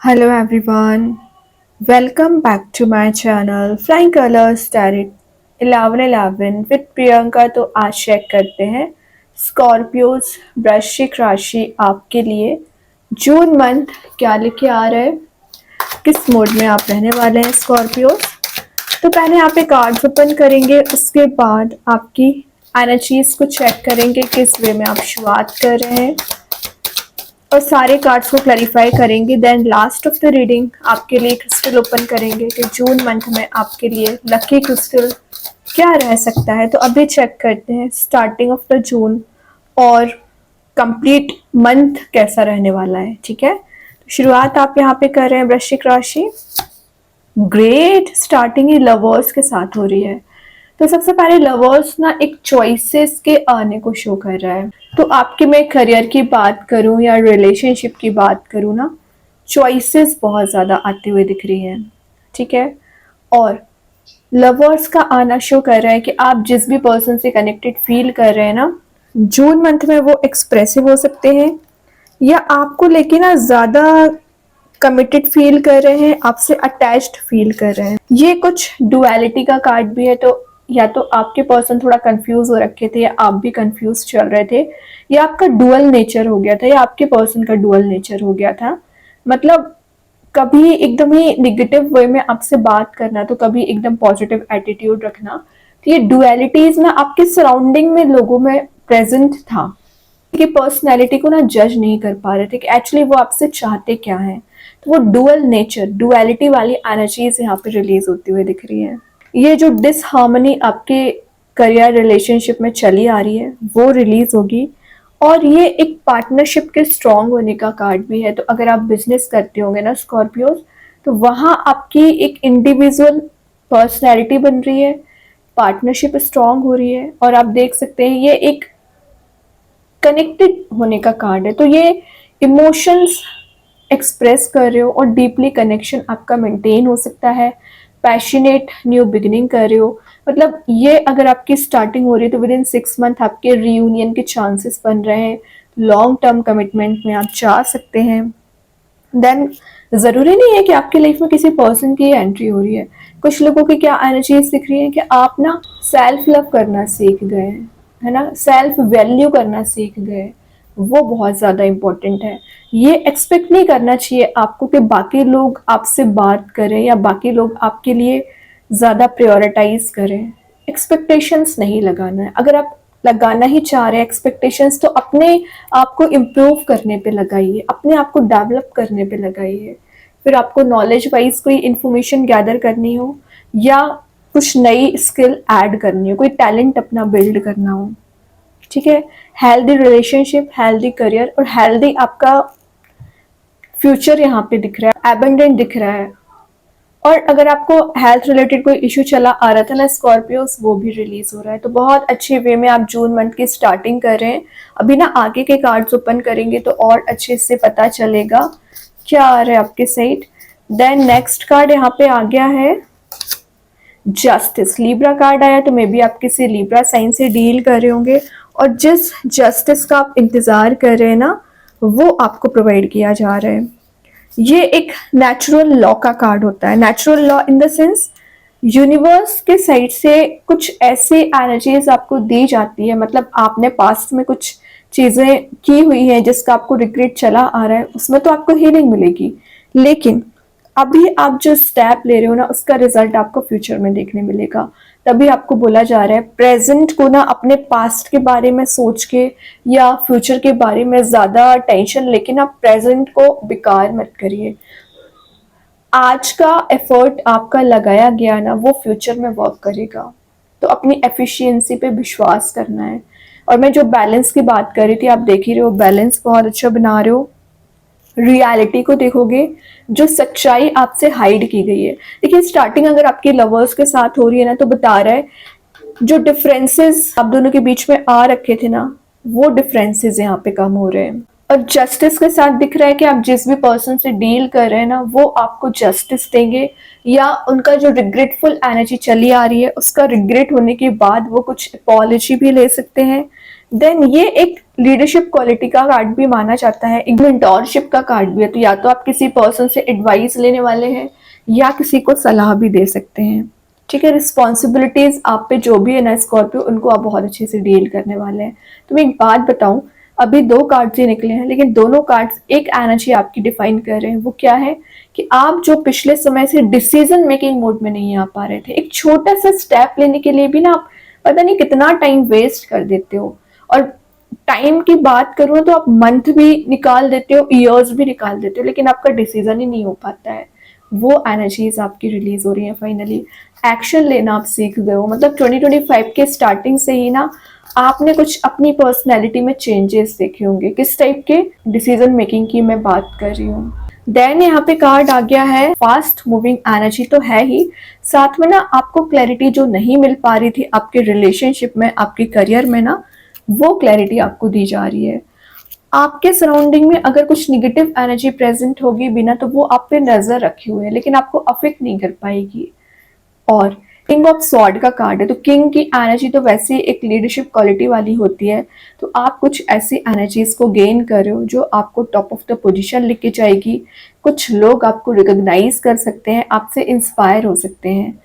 Hello everyone, welcome back to my channel Flying Colors Tarot 1111 with Priyanka. तो आज check करते हैं स्कॉर्पियोज वृश्चिक राशि आपके लिए जून मंथ क्या लेके आ रहा है, किस मोड में आप रहने वाले हैं स्कॉर्पियोज। तो पहले यहाँ पे कार्ड्स ओपन करेंगे, उसके बाद आपकी एनर्जीज को चेक करेंगे किस वे में आप शुरुआत कर रहे हैं और सारे कार्ड्स को क्लैरिफाई करेंगे। Then last of the reading आपके लिए क्रिस्टल ओपन करेंगे कि जून मंथ में आपके लिए लकी क्रिस्टल क्या रह सकता है। तो अभी चेक करते हैं स्टार्टिंग ऑफ द जून और कंप्लीट मंथ कैसा रहने वाला है। ठीक है, तो शुरुआत आप यहाँ पे कर रहे हैं वृश्चिक राशि। ग्रेट, स्टार्टिंग ही लवर्स के साथ हो रही है। तो सबसे पहले लवर्स ना एक चॉइसेस के आने को शो कर रहा है। तो आपके मैं करियर की बात करूं या रिलेशनशिप की बात करूं ना, चॉइसेस बहुत ज़्यादा आते हुए दिख रही हैं। ठीक है, और लवर्स का आना शो कर रहा है कि आप जिस भी पर्सन से कनेक्टेड फील कर रहे हैं ना, जून मंथ में वो एक्सप्रेसिव हो सकते हैं या आपको लेके ना ज़्यादा कमिटेड फील कर रहे हैं, आपसे अटैच्ड फील कर रहे हैं। ये कुछ डुअलिटी का कार्ड भी है। तो या तो आपके पर्सन थोड़ा कंफ्यूज हो रखे थे या आप भी कंफ्यूज चल रहे थे, या आपका डुअल नेचर हो गया था या आपके पर्सन का डुअल नेचर हो गया था। मतलब कभी एकदम ही निगेटिव वे में आपसे बात करना, तो कभी एकदम पॉजिटिव एटीट्यूड रखना। तो ये डुअलिटीज ना आपके सराउंडिंग में लोगों में प्रेजेंट था कि पर्सनैलिटी को ना जज नहीं कर पा रहे थे कि एक्चुअली वो आपसे चाहते क्या है। तो वो डुअल नेचर, डुअलिटी वाली एनर्जीज यहाँ पे रिलीज होती हुई दिख रही है। ये जो डिसहार्मनी आपके करियर रिलेशनशिप में चली आ रही है वो रिलीज होगी। और ये एक पार्टनरशिप के स्ट्रॉन्ग होने का कार्ड भी है। तो अगर आप बिजनेस करते होंगे ना स्कॉर्पियोज, तो वहां आपकी एक इंडिविजुअल पर्सनैलिटी बन रही है, पार्टनरशिप स्ट्रॉन्ग हो रही है और आप देख सकते हैं ये एक कनेक्टेड होने का कार्ड है। तो ये इमोशंस एक्सप्रेस कर रहे हो और डीपली कनेक्शन आपका मेंटेन हो सकता है। पैशनेट न्यू बिगिनिंग कर रहे हो, मतलब ये अगर आपकी स्टार्टिंग हो रही है तो विद इन 6 मंथ आपके रीयूनियन के चांसेस बन रहे हैं। लॉन्ग टर्म कमिटमेंट में आप जा सकते हैं। देन ज़रूरी नहीं है कि आपकी लाइफ में किसी पर्सन की एंट्री हो रही है। कुछ लोगों की क्या एनर्जीज दिख रही है कि आप ना सेल्फ लव करना सीख गए हैं, है ना, सेल्फ वैल्यू करना सीख गए। वो बहुत ज़्यादा इम्पोर्टेंट है। ये एक्सपेक्ट नहीं करना चाहिए आपको कि बाकी लोग आपसे बात करें या बाकी लोग आपके लिए ज़्यादा प्रायोरिटाइज करें। एक्सपेक्टेशंस नहीं लगाना है। अगर आप लगाना ही चाह रहे हैं एक्सपेक्टेशंस, तो अपने आप को इम्प्रूव करने पे लगाइए, अपने आप को डेवलप करने पे लगाइए। फिर आपको नॉलेज वाइज कोई इन्फॉर्मेशन गैदर करनी हो या कुछ नई स्किल ऐड करनी हो, कोई टैलेंट अपना बिल्ड करना हो। ठीक है, हेल्दी रिलेशनशिप, हेल्दी करियर और हेल्दी आपका फ्यूचर यहाँ पे दिख रहा है, एबंडेंट दिख रहा है। और अगर आपको हेल्थ रिलेटेड कोई इशू चला आ रहा था ना स्कॉर्पियोस, वो भी रिलीज हो रहा है। तो बहुत अच्छे वे में आप जून मंथ की स्टार्टिंग कर रहे हैं। अभी ना आगे के कार्ड्स ओपन करेंगे तो और अच्छे से पता चलेगा क्या आ रहा है आपके साइड। देन नेक्स्ट कार्ड यहाँ पे आ गया है जस्टिस। लिब्रा कार्ड आया, तो मे बी आप किसी लिब्रा साइन से डील कर रहे होंगे और जिस जस्टिस का आप इंतजार कर रहे हैं ना, वो आपको प्रोवाइड किया जा रहा है। ये एक नेचुरल लॉ का कार्ड होता है। Natural law in the sense universe के साइड से कुछ ऐसे एनर्जीज आपको दी जाती है। मतलब आपने पास्ट में कुछ चीजें की हुई हैं जिसका आपको रिग्रेट चला आ रहा है, उसमें तो आपको हीलिंग मिलेगी। लेकिन अभी आप जो स्टेप ले रहे हो ना, उसका रिजल्ट आपको फ्यूचर में देखने मिलेगा। तभी आपको बोला जा रहा है प्रेजेंट को ना अपने पास्ट के बारे में सोच के या फ्यूचर के बारे में ज्यादा टेंशन लेके ना प्रेजेंट को बेकार मत करिए। आज का एफर्ट आपका लगाया गया ना, वो फ्यूचर में वर्क करेगा। तो अपनी एफिशिएंसी पे विश्वास करना है। और मैं जो बैलेंस की बात कर रही थी, आप देख ही रहे हो बैलेंस बहुत अच्छा बना रहे हो। रियलिटी को देखोगे, जो सच्चाई आपसे हाइड की गई है। देखिए स्टार्टिंग अगर आपकी लवर्स के साथ हो रही है ना, तो बता रहा है जो डिफरेंसेस आप दोनों के बीच में आ रखे थे ना, वो डिफरेंसेस यहाँ पे कम हो रहे हैं। और जस्टिस के साथ दिख रहा है कि आप जिस भी पर्सन से डील कर रहे हैं ना, वो आपको जस्टिस देंगे या उनका जो रिग्रेटफुल एनर्जी चली आ रही है, उसका रिग्रेट होने के बाद वो कुछ अपॉलॉजी भी ले सकते हैं। देन ये एक लीडरशिप क्वालिटी का कार्ड भी माना जाता है, एक मेंटोरशिप का कार्ड भी है। तो या तो आप किसी पर्सन से एडवाइस लेने वाले हैं या किसी को सलाह भी दे सकते हैं। ठीक है, रिस्पॉन्सिबिलिटीज आप पे जो भी है ना स्कॉर्पियो, उनको आप बहुत अच्छे से डील करने वाले हैं। तो मैं एक बात बताऊं, अभी 2 कार्ड्स ही निकले हैं, लेकिन दोनों कार्ड्स एक एनर्जी आपकी डिफाइन कर रहे हैं। वो क्या है कि आप जो पिछले समय से डिसीजन मेकिंग मोड में नहीं आ पा रहे थे, एक छोटा सा स्टेप लेने के लिए भी ना आप पता नहीं कितना टाइम वेस्ट कर देते हो। और टाइम की बात करूँ तो आप मंथ भी निकाल देते हो, ईयर्स भी निकाल देते हो, लेकिन आपका डिसीजन ही नहीं हो पाता है। वो एनर्जीज आपकी रिलीज हो रही है। फाइनली एक्शन लेना आप सीख गए हो। मतलब 2025 के स्टार्टिंग से ही ना आपने कुछ अपनी पर्सनैलिटी में चेंजेस देखे होंगे। किस टाइप के? डिसीजन मेकिंग की मैं बात कर रही हूँ। देन यहाँ पे कार्ड आ गया है फास्ट मूविंग एनर्जी, तो है ही, साथ में ना आपको क्लैरिटी जो नहीं मिल पा रही थी आपके रिलेशनशिप में, आपके करियर में ना, वो क्लैरिटी आपको दी जा रही है। आपके सराउंडिंग में अगर कुछ निगेटिव एनर्जी प्रेजेंट होगी बिना, तो वो आप पे नजर रखे हुए है, लेकिन आपको अफेक्ट नहीं कर पाएगी। और किंग ऑफ स्वॉर्ड का कार्ड है, तो किंग की एनर्जी तो वैसे एक लीडरशिप क्वालिटी वाली होती है। तो आप कुछ ऐसी एनर्जीज को गेन कर रहे हो जो आपको टॉप ऑफ द पोजीशन लेके जाएगी। कुछ लोग आपको रिकॉग्नाइज कर सकते हैं, आपसे इंस्पायर हो सकते हैं।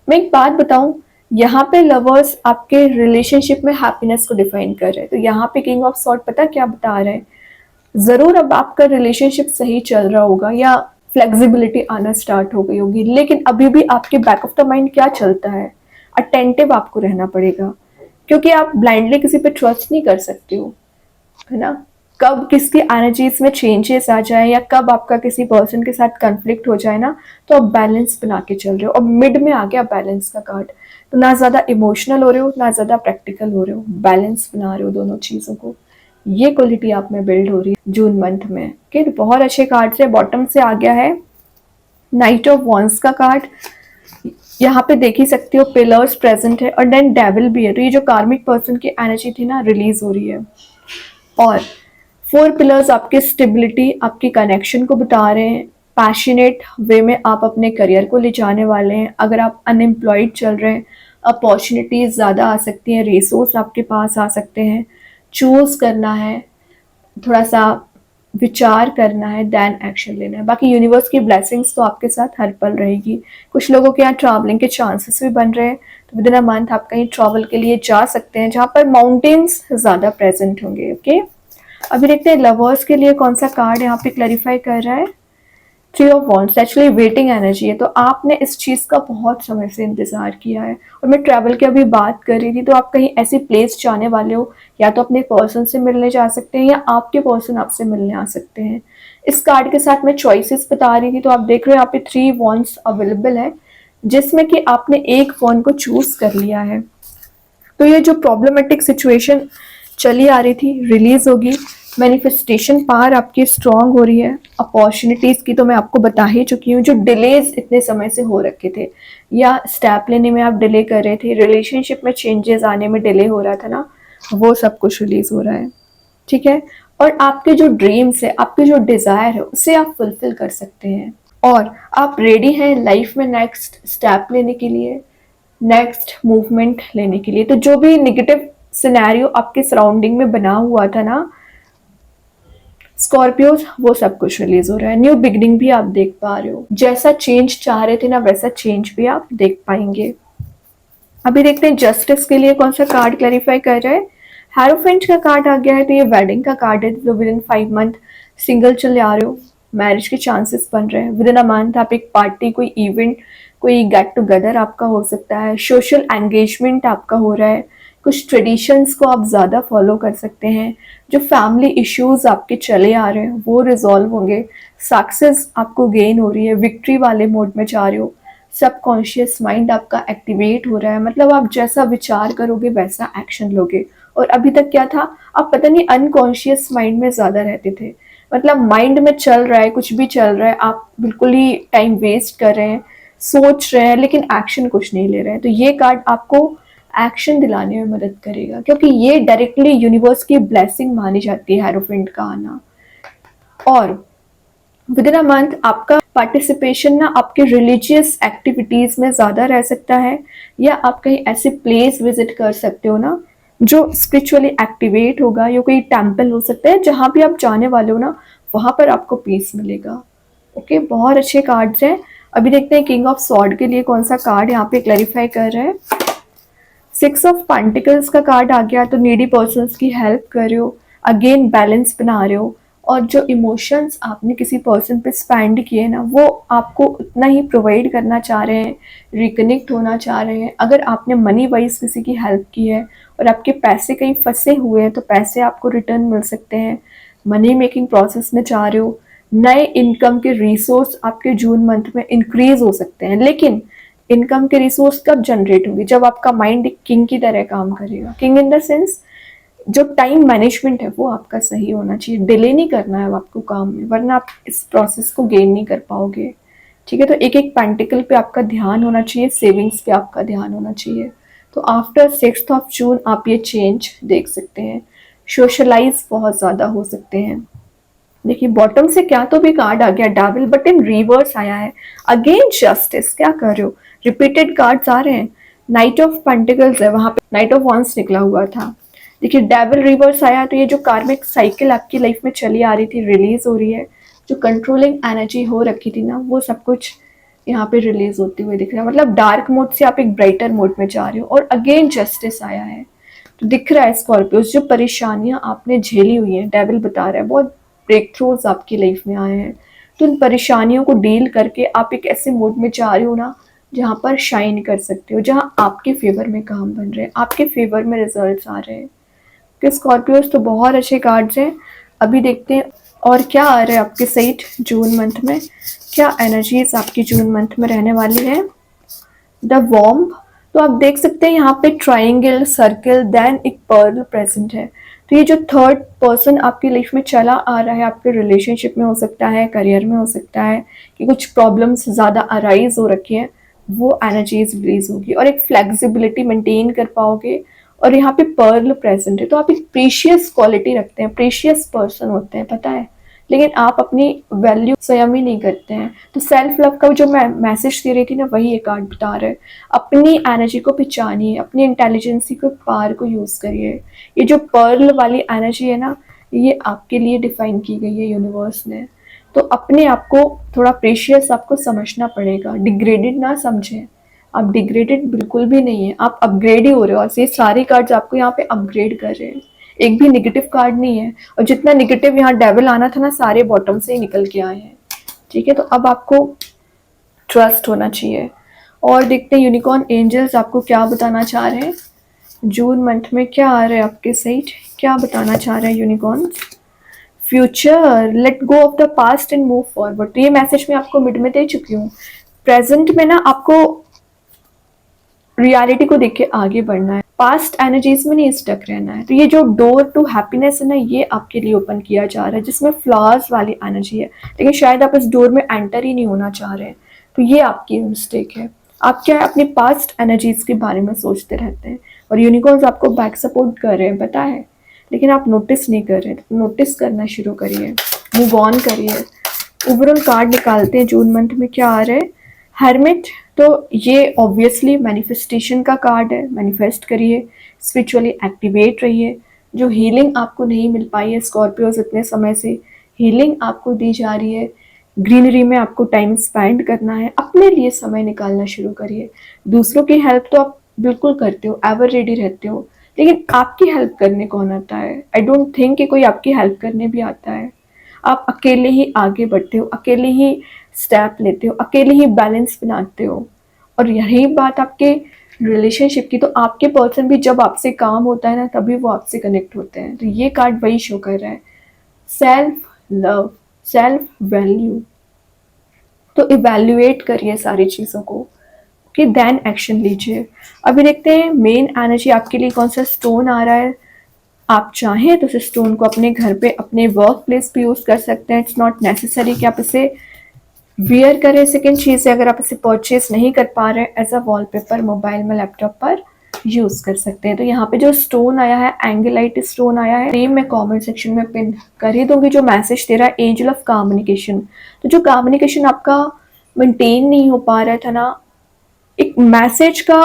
मैं एक बात बताऊं, यहाँ पे लवर्स आपके रिलेशनशिप में हैप्पीनेस को डिफाइन कर रहे हैं। तो यहाँ पे किंग ऑफ सॉर्ड पता क्या बता रहे हैं? जरूर अब आपका रिलेशनशिप सही चल रहा होगा या फ्लेक्सिबिलिटी आना स्टार्ट हो गई होगी, लेकिन अभी भी आपके बैक ऑफ द माइंड क्या चलता है? अटेंटिव आपको रहना पड़ेगा, क्योंकि आप ब्लाइंडली किसी पे ट्रस्ट नहीं कर सकते हो, है ना। कब किसकी एनर्जीज में चेंजेस आ जाए या कब आपका किसी पर्सन के साथ कन्फ्लिक्ट हो जाए ना, तो आप बैलेंस बना के चल रहे हो। और मिड में आ गया बैलेंस का कार्ड, तो ना ज्यादा इमोशनल हो रहे हो ना ज्यादा प्रैक्टिकल हो रहे हो, बैलेंस बना रहे हो दोनों चीजों को। ये क्वालिटी आप में बिल्ड हो रही है जून मंथ में। ओके, तो बहुत अच्छे कार्ड से बॉटम से आ गया है नाइट ऑफ वॉन्स का कार्ड। यहाँ पे देख ही सकते हो पिलर्स प्रेजेंट है और देन डेविल भी है। तो ये जो कार्मिक पर्सन की एनर्जी थी ना, रिलीज हो रही है। और 4 पिलर्स आपके स्टेबिलिटी, आपकी कनेक्शन को बता रहे हैं। पैशनेट वे में आप अपने करियर को ले जाने वाले हैं। अगर आप अनएम्प्लॉयड चल रहे हैं, अपॉर्चुनिटीज ज़्यादा आ सकती हैं, रिसोर्स आपके पास आ सकते हैं। चूज करना है, थोड़ा सा विचार करना है, देन एक्शन लेना है। बाकी यूनिवर्स की ब्लेसिंग्स तो आपके साथ हर पल रहेगी। कुछ लोगों के यहाँ ट्रैवलिंग के चांसेस भी बन रहे हैं, तो विद इन अ मंथ आप कहीं ट्रैवल के लिए जा सकते हैं जहाँ पर माउंटेन्स ज़्यादा प्रेजेंट होंगे। ओके, अभी देखते हैं लवर्स के लिए कौन सा कार्ड यहाँ पे क्लैरिफाई कर रहा है। 3 of wands actually waiting energy है। तो आपने इस चीज़ का बहुत समय से इंतज़ार किया है। और मैं ट्रैवल की अभी बात कर रही थी, तो आप कहीं ऐसी प्लेस जाने वाले हो, या तो अपने पर्सन से मिलने जा सकते हैं या आपके पर्सन आपसे मिलने आ सकते हैं। इस कार्ड के साथ मैं चॉइसेस बता रही थी, तो आप देख रहे हो यहाँ पे 3 वॉन्ड्स अवेलेबल है, जिसमें कि आपने एक वन को चूज कर लिया है। तो ये जो प्रॉब्लमेटिक सिचुएशन चली आ रही थी, रिलीज होगी। मैनिफेस्टेशन पावर आपकी स्ट्रांग हो रही है। अपॉर्चुनिटीज की तो मैं आपको बता ही चुकी हूँ। जो डिलेज इतने समय से हो रखे थे या स्टेप लेने में आप डिले कर रहे थे, रिलेशनशिप में चेंजेस आने में डिले हो रहा था ना, वो सब कुछ रिलीज हो रहा है। ठीक है, और आपके जो ड्रीम्स है, आपके जो डिजायर है, उसे आप फुलफिल कर सकते हैं। और आप रेडी हैं लाइफ में नेक्स्ट स्टेप लेने के लिए, नेक्स्ट मूवमेंट लेने के लिए। तो जो भी निगेटिव सिनेरियो आपके सराउंडिंग में बना हुआ था ना स्कॉर्पियोज, वो सब कुछ रिलीज हो रहा है। न्यू बिगनिंग भी आप देख पा रहे हो। जैसा चेंज चाह रहे थे ना, वैसा चेंज भी आप देख पाएंगे। अभी देखते हैं जस्टिस के लिए कौन सा कार्ड क्लैरिफाई कर रहा है। हेरोफेंट का कार्ड आ गया है, तो ये वेडिंग का कार्ड है। तो विद इन 5 मंथ सिंगल चले आ रहे हो, मैरिज के चांसेस बन रहे हैं। विद इन अ मंथ आप एक पार्टी, कोई इवेंट, कोई गेट टुगेदर आपका हो सकता है। सोशल एंगेजमेंट आपका हो रहा है। कुछ ट्रेडिशंस को आप ज़्यादा फॉलो कर सकते हैं। जो फैमिली इश्यूज आपके चले आ रहे हैं वो रिजॉल्व होंगे। सक्सेस आपको गेन हो रही है, विक्ट्री वाले मोड में जा रहे हो। सबकॉन्शियस माइंड आपका एक्टिवेट हो रहा है। मतलब आप जैसा विचार करोगे वैसा एक्शन लोगे। और अभी तक क्या था, आप पता नहीं अनकॉन्शियस माइंड में ज़्यादा रहते थे। मतलब माइंड में चल रहा है, कुछ भी चल रहा है, आप बिल्कुल ही टाइम वेस्ट कर रहे हैं, सोच रहे हैं, लेकिन एक्शन कुछ नहीं ले रहे हैं। तो ये कार्ड आपको एक्शन दिलाने में मदद करेगा, क्योंकि ये डायरेक्टली यूनिवर्स की ब्लेसिंग मानी जाती है हेरोफेंट का आना। और विद इन अ मंथ आपका पार्टिसिपेशन ना आपके रिलीजियस एक्टिविटीज में ज़्यादा रह सकता है, या आप कहीं ऐसे प्लेस विजिट कर सकते हो ना जो स्पिरिचुअली एक्टिवेट होगा, या कोई टेम्पल हो सकता है, जहाँ भी आप जाने वाले हो ना वहाँ पर आपको पीस मिलेगा। ओके, बहुत अच्छे कार्ड्स हैं। अभी देखते हैं किंग ऑफ सॉर्ड के लिए कौन सा कार्ड यहाँ पे क्लैरिफाई कर रहा है। सिक्स ऑफ पेंटिकल्स का कार्ड आ गया, तो नीडी पर्सन्स की हेल्प कर रहे हो, अगेन बैलेंस बना रहे हो, और जो इमोशंस आपने किसी पर्सन पे स्पेंड किए ना वो आपको उतना ही प्रोवाइड करना चाह रहे हैं, रिकनेक्ट होना चाह रहे हैं। अगर आपने मनी वाइज किसी की हेल्प की है और आपके पैसे कहीं फंसे हुए हैं तो पैसे आपको रिटर्न मिल सकते हैं। मनी मेकिंग प्रोसेस में चाह रहे हो, नए इनकम के रिसोर्स आपके जून मंथ में इंक्रीज हो सकते हैं। लेकिन इनकम के रिसोर्स कब जनरेट होंगे? जब आपका माइंड एक किंग की तरह काम करेगा। किंग इन द सेंस जो टाइम मैनेजमेंट है वो आपका सही होना चाहिए, डिले नहीं करना है आपको काम में, वरना आप इस प्रोसेस को गेन नहीं कर पाओगे। ठीक है, तो एक एक पेंटिकल पे आपका ध्यान होना चाहिए, सेविंग्स पे आपका ध्यान होना चाहिए। तो आफ्टर 6 ऑफ जून आप ये चेंज देख सकते हैं। सोशलाइज बहुत ज़्यादा हो सकते हैं। देखिए बॉटम से क्या तो भी कार्ड आ गया डेविल, बट इन रिवर्स आया है। अगेन जस्टिस, क्या कर रहे हो? रिपीटेड कार्ड्स आ रहे हैं। नाइट ऑफ पेंटिकल्स है, वहां पे नाइट ऑफ वॉन्स निकला हुआ था। देखिए डेविल रिवर्स आया, तो ये जो कार्मिक साइकिल आपकी लाइफ में चली आ रही थी रिलीज हो रही है। जो कंट्रोलिंग एनर्जी हो रखी थी ना वो सब कुछ यहाँ पे रिलीज होती हुई दिख रहा है। मतलब डार्क मोड से आप एक ब्राइटर मोड में जा रहे हो, और अगेन जस्टिस आया है। तो दिख रहा है स्कॉर्पियोस, जो परेशानियां आपने झेली हुई हैं, डेविल बता रहा है बहुत ब्रेक थ्रूज आपकी लाइफ में आए हैं। तो इन परेशानियों को डील करके आप एक ऐसे मोड में जा रहे हो ना जहाँ पर शाइन कर सकते हो, जहाँ आपके फेवर में काम बन रहे हैं, आपके फेवर में रिजल्ट्स आ रहे हैं। कि स्कॉर्पियोस तो बहुत अच्छे कार्ड्स हैं। अभी देखते हैं और क्या आ रहा है आपके साइड जून मंथ में, क्या एनर्जीज आपकी जून मंथ में रहने वाली है। द वॉर्म, तो आप देख सकते हैं यहाँ पे ट्राइंगल, सर्कल, देन एक पर्ल प्रेजेंट है। तो ये जो थर्ड पर्सन आपकी लाइफ में चला आ रहा है, आपके रिलेशनशिप में हो सकता है, करियर में हो सकता है, कि कुछ प्रॉब्लम्स ज़्यादा अराइज हो रखी हैं, वो एनर्जीज रिलीज होगी और एक फ्लेक्सिबिलिटी मेंटेन कर पाओगे। और यहाँ पे पर्ल प्रेजेंट है, तो आप एक प्रीशियस क्वालिटी रखते हैं, प्रीशियस पर्सन होते हैं, पता है, लेकिन आप अपनी वैल्यू स्वयं ही नहीं करते हैं। तो सेल्फ लव का जो मैं मैसेज दे रही थी ना वही ये कार्ड बता रहा है। अपनी एनर्जी को पहचानिए, अपनी इंटेलिजेंसी को पावर को यूज़ करिए। ये जो पर्ल वाली एनर्जी है ना, ये आपके लिए डिफाइन की गई है यूनिवर्स ने। तो अपने आप को थोड़ा प्रेशियस आपको समझना पड़ेगा, डिग्रेडेड ना समझें। आप डिग्रेडेड बिल्कुल भी नहीं है, आप अपग्रेड ही हो रहे हो, और ये सारे कार्ड्स आपको यहाँ पे अपग्रेड कर रहे हैं। एक भी नेगेटिव कार्ड नहीं है, और जितना नेगेटिव यहाँ डेविल आना था ना सारे बॉटम से ही निकल के आए हैं। ठीक है, तो अब आपको ट्रस्ट होना चाहिए। और देखते हैं यूनिकॉर्न एंजल्स आपको क्या बताना चाह रहे हैं जून मंथ में। क्या आ रहा है आपके साइड, क्या बताना चाह रहे हैं unicorn? Future, let go of the past and move forward. तो ये मैसेज मैं आपको मिड में दे चुकी हूँ। प्रेजेंट में ना आपको रियलिटी को देख के आगे बढ़ना है, पास्ट एनर्जीज में नहीं स्टक रहना है। तो ये जो डोर टू हैप्पीनेस है ना, ये आपके लिए ओपन किया जा रहा है, जिसमें फ्लावर्स वाली एनर्जी है, लेकिन शायद आप इस डोर में एंटर ही नहीं होना चाह रहे हैं। तो ये आपकी मिस्टेक है। आप क्या है, अपनी पास्ट एनर्जीज के बारे में सोचते रहते हैं, और यूनिकॉर्न्स आपको बैक सपोर्ट कर रहे हैं, पता है, लेकिन आप नोटिस नहीं कर रहे। नोटिस करना शुरू करिए, मूव ऑन करिए। ओवरऑल कार्ड निकालते हैं जून मंथ में क्या आ रहा है। हर्मिट, तो ये ऑब्वियसली मैनिफेस्टेशन का कार्ड है। मैनिफेस्ट करिए, स्पिरिचुअली एक्टिवेट रहिए। जो हीलिंग आपको नहीं मिल पाई है स्कॉर्पियोज इतने समय से, हीलिंग आपको दी जा रही है। ग्रीनरी में आपको टाइम स्पेंड करना है, अपने लिए समय निकालना शुरू करिए। दूसरों की हेल्प तो आप बिल्कुल करते हो, एवर रेडी रहते हो, लेकिन आपकी हेल्प करने कौन आता है? आई डोंट थिंक कि कोई आपकी हेल्प करने भी आता है। आप अकेले ही आगे बढ़ते हो, अकेले ही स्टेप लेते हो, अकेले ही बैलेंस बनाते हो। और यही बात आपके रिलेशनशिप की, तो आपके पर्सन भी जब आपसे काम होता है ना तभी वो आपसे कनेक्ट होते हैं। तो ये कार्ड वही शो कर रहा है, सेल्फ लव, सेल्फ वैल्यू। तो इवैल्यूएट करिए सारी चीज़ों को, कि देन एक्शन लीजिए। अभी देखते हैं मेन एनर्जी आपके लिए कौन सा स्टोन आ रहा है। आप चाहें तो इस स्टोन को अपने घर पे, अपने वर्क प्लेस पे यूज़ कर सकते हैं। इट्स नॉट नेसेसरी कि आप इसे वियर करें। सेकेंड चीज़ है, अगर आप इसे परचेज नहीं कर पा रहे हैं, एज अ वॉलपेपर मोबाइल में, लैपटॉप पर यूज़ कर सकते हैं। तो यहाँ पे जो स्टोन आया है, एंगेलाइट स्टोन आया है, नेम मैं कमेंट सेक्शन में पिन कर ही दूंगी। जो मैसेज दे रहा है एंजल ऑफ कम्युनिकेशन, तो जो कम्युनिकेशन आपका मेंटेन नहीं हो पा रहा था ना, एक मैसेज का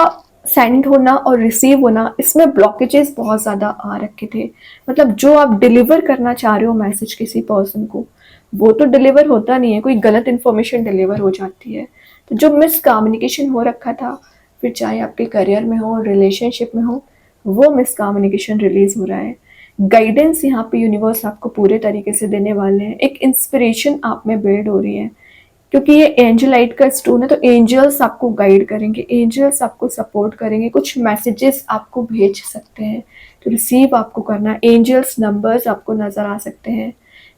सेंड होना और रिसीव होना, इसमें ब्लॉकेजेस बहुत ज़्यादा आ रखे थे। मतलब जो आप डिलीवर करना चाह रहे हो मैसेज किसी पर्सन को, वो तो डिलीवर होता नहीं है, कोई गलत इन्फॉर्मेशन डिलीवर हो जाती है। तो जो मिस कम्युनिकेशन हो रखा था, फिर चाहे आपके करियर में हो, रिलेशनशिप में हो, वो मिस कम्युनिकेशन रिलीज हो रहा है। गाइडेंस यहाँ पे यूनिवर्स आपको पूरे तरीके से देने वाले हैं, एक इंस्पिरेशन आप में बिल्ड हो रही है, क्योंकि ये एंजलाइट का स्टोन है। तो एंजल्स आपको गाइड करेंगे, एंजल्स आपको सपोर्ट करेंगे, कुछ मैसेजेस आपको भेज सकते हैं, तो रिसीव आपको करना है। एंजल्स नंबर्स आपको नजर आ सकते हैं,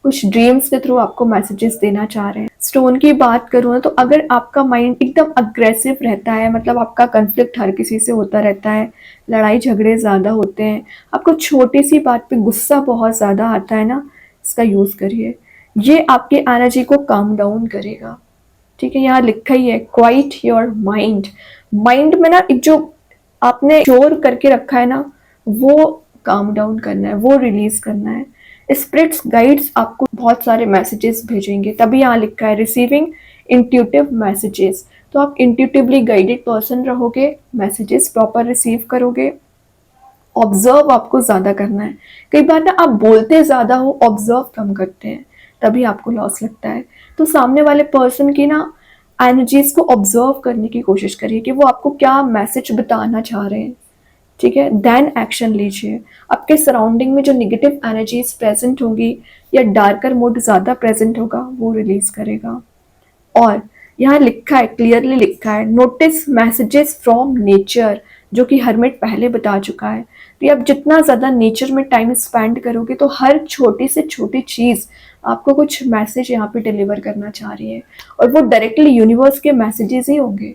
कुछ ड्रीम्स के थ्रू आपको मैसेजेस देना चाह रहे हैं। स्टोन की बात करूँ ना, तो अगर आपका माइंड एकदम अग्रेसिव रहता है, मतलब आपका कन्फ्लिक्ट हर किसी से होता रहता है, लड़ाई झगड़े ज़्यादा होते हैं, आपको छोटी सी बात पे गुस्सा बहुत ज़्यादा आता है ना, इसका यूज़ करिए। ये आपकी एनर्जी को काम डाउन करेगा। ठीक है, यहाँ लिखा ही है क्वाइट योर माइंड। माइंड में ना एक जो आपने स्टोर करके रखा है ना, वो काम डाउन करना है, वो रिलीज करना है। स्पिरिट्स गाइड्स आपको बहुत सारे मैसेजेस भेजेंगे, तभी यहाँ लिखा है रिसीविंग इंट्यूटिव मैसेजेस। तो आप इंट्यूटिवली गाइडेड पर्सन रहोगे, मैसेजेस प्रॉपर रिसीव करोगे। ऑब्जर्व आपको ज्यादा करना है। कई बार ना आप बोलते ज्यादा हो, ऑब्जर्व कम करते हैं, तभी आपको लॉस लगता है। तो सामने वाले पर्सन की ना एनर्जीज को ऑब्जर्व करने की कोशिश करिए कि वो आपको क्या मैसेज बताना चाह रहे हैं। ठीक है, देन एक्शन लीजिए। आपके सराउंडिंग में जो निगेटिव एनर्जीज प्रेजेंट होंगी या डार्कर मूड ज्यादा प्रेजेंट होगा, वो रिलीज करेगा। और यहाँ लिखा है, क्लियरली लिखा है, नोटिस मैसेजेस फ्रॉम नेचर, जो कि हरमिट पहले बता चुका है। तो आप जितना ज़्यादा नेचर में टाइम स्पेंड करोगे, तो हर छोटी से छोटी चीज़ आपको कुछ मैसेज यहाँ पे डिलीवर करना चाह रही है, और वो डायरेक्टली यूनिवर्स के मैसेजेस ही होंगे।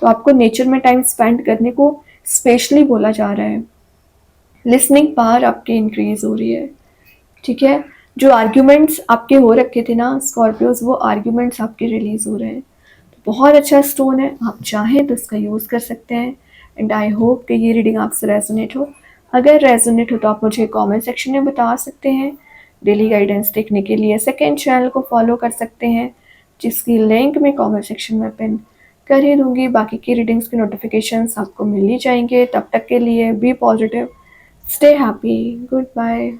तो आपको नेचर में टाइम स्पेंड करने को स्पेशली बोला जा रहा है। लिसनिंग पावर आपकी इंक्रीज हो रही है। ठीक है, जो आर्ग्यूमेंट्स आपके हो रखे थे ना स्कॉर्पियोज, वो आर्ग्यूमेंट्स आपके रिलीज हो रहे हैं। तो बहुत अच्छा स्टोन है, आप चाहें तो इसका यूज़ कर सकते हैं। एंड आई होप कि ये रीडिंग आपसे रेजोनेट हो। अगर रेजोनेट हो तो आप मुझे कमेंट सेक्शन में बता सकते हैं। डेली गाइडेंस देखने के लिए सेकेंड चैनल को फॉलो कर सकते हैं, जिसकी लिंक मैं कमेंट सेक्शन में पिन कर ही दूंगी। बाकी की रीडिंग्स के नोटिफिकेशंस आपको मिल ही जाएंगे। तब तक के लिए be positive, stay happy, good bye.